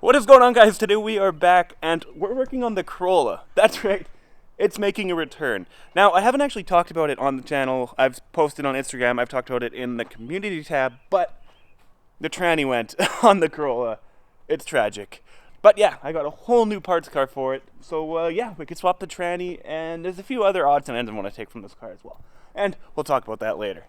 What is going on, guys? Today we are back and we're working on the Corolla. That's right, it's making a return. Now, I haven't actually talked about it on the channel. I've posted on Instagram, I've talked about it in the community tab, but the tranny went on the Corolla. It's tragic. But yeah, I got a whole new parts car for it. So yeah, we could swap the tranny, and there's a few other odds and ends I want to take from this car as well. And we'll talk about that later.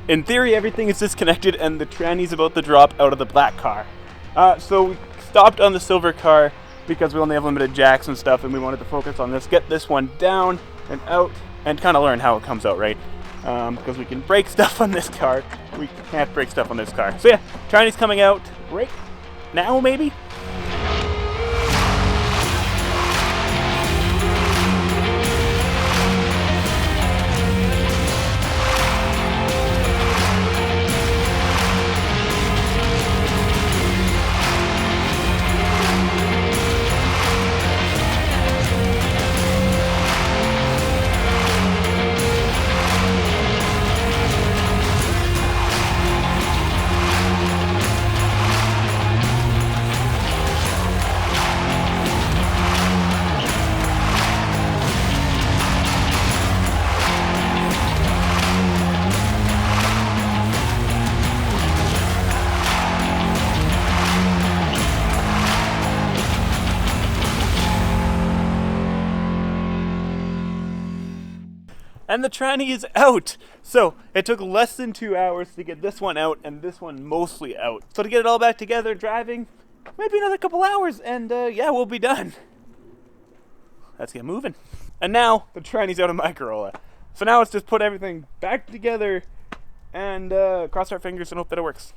In theory, everything is disconnected and the tranny's about to drop out of the black car. So we stopped on the silver car because we only have limited jacks and stuff, and we wanted to focus on this, get this one down and out, and kind of learn how it comes out, right? Because we can break stuff on this car. We can't break stuff on this car. So yeah, tranny's coming out right now, maybe? And the tranny is out. So it took less than 2 hours to get this one out and this one mostly out. So to get it all back together, driving, maybe another couple hours, and yeah, we'll be done. Let's get moving. And now the tranny's out of my Corolla. So now let's just put everything back together and cross our fingers and hope that it works.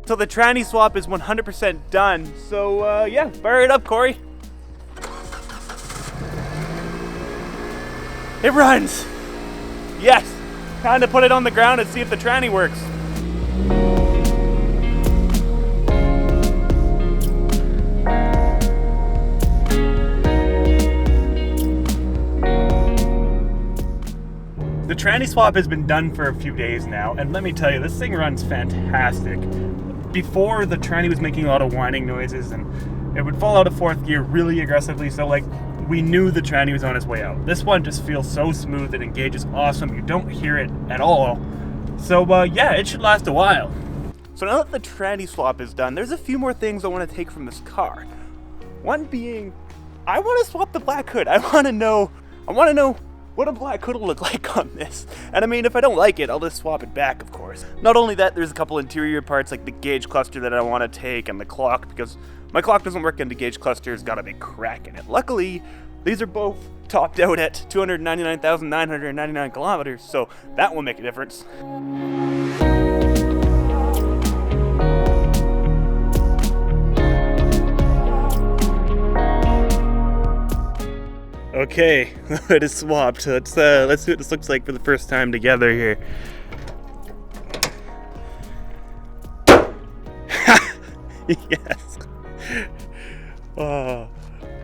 So the tranny swap is 100% done. So yeah, fire it up, Corey. It runs. Yes. Time to put it on the ground and see if the tranny works. The tranny swap has been done for a few days now, and let me tell you, this thing runs fantastic. Before, the tranny was making a lot of whining noises and it would fall out of fourth gear really aggressively, so like we knew the tranny was on its way out. This one just feels so smooth, it engages awesome, you don't hear it at all. So yeah, it should last a while. So now that the tranny swap is done, there's a few more things I want to take from this car. One being, I want to swap the black hood. I want to know what a black hood will look like on this. And I mean, if I don't like it, I'll just swap it back, of course. Not only that, there's a couple interior parts like the gauge cluster that I want to take and the clock, because my clock doesn't work and the gauge cluster's got a big crack in it. Luckily, these are both topped out at 299,999 kilometers, so that will make a difference. Okay, the hood is swapped. Let's see what this looks like for the first time together here. Yes. Oh,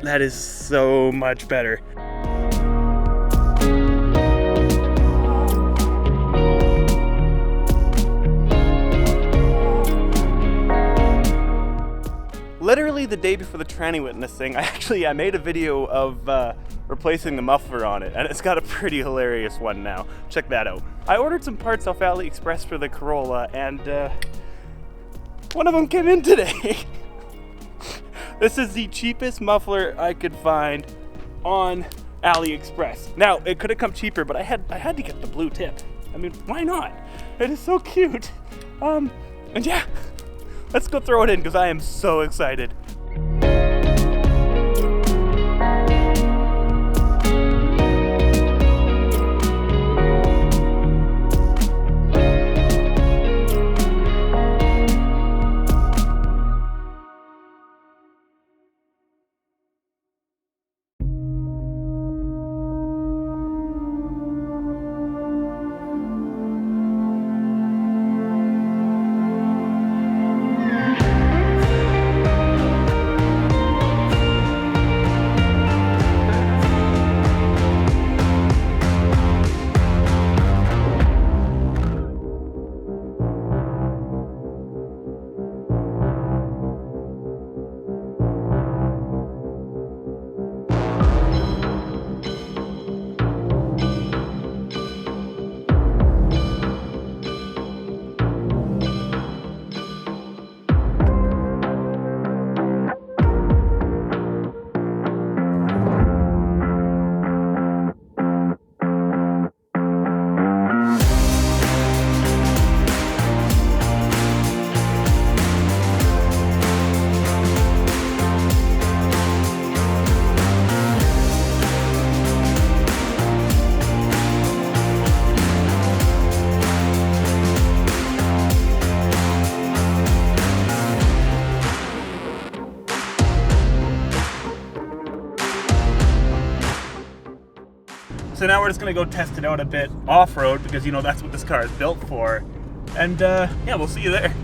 that is so much better. Literally the day before the tranny witnessing, I made a video of replacing the muffler on it, and it's got a pretty hilarious one now. Check that out. I ordered some parts off AliExpress for the Corolla, and one of them came in today. This is the cheapest muffler I could find on AliExpress. Now, it could have come cheaper, but I had to get the blue tip. I mean, why not? It is so cute. And yeah, let's go throw it in because I am so excited. So now we're just gonna go test it out a bit off-road because, you know, that's what this car is built for. And yeah, we'll see you there.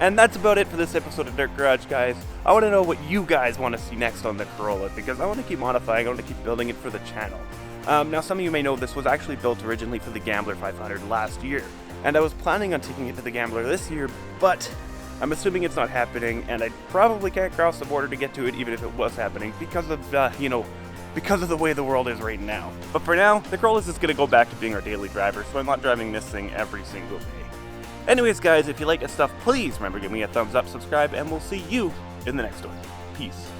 And that's about it for this episode of Dirt Garage, guys. I want to know what you guys want to see next on the Corolla, because I want to keep modifying, I want to keep building it for the channel. Now, some of you may know this was actually built originally for the Gambler 500 last year, and I was planning on taking it to the Gambler this year, but I'm assuming it's not happening, and I probably can't cross the border to get to it even if it was happening because of, you know, because of the way the world is right now. But for now, the Corolla is just going to go back to being our daily driver, so I'm not driving this thing every single day. Anyways, guys, if you like this stuff, please remember, give me a thumbs up, subscribe, and we'll see you in the next one. Peace.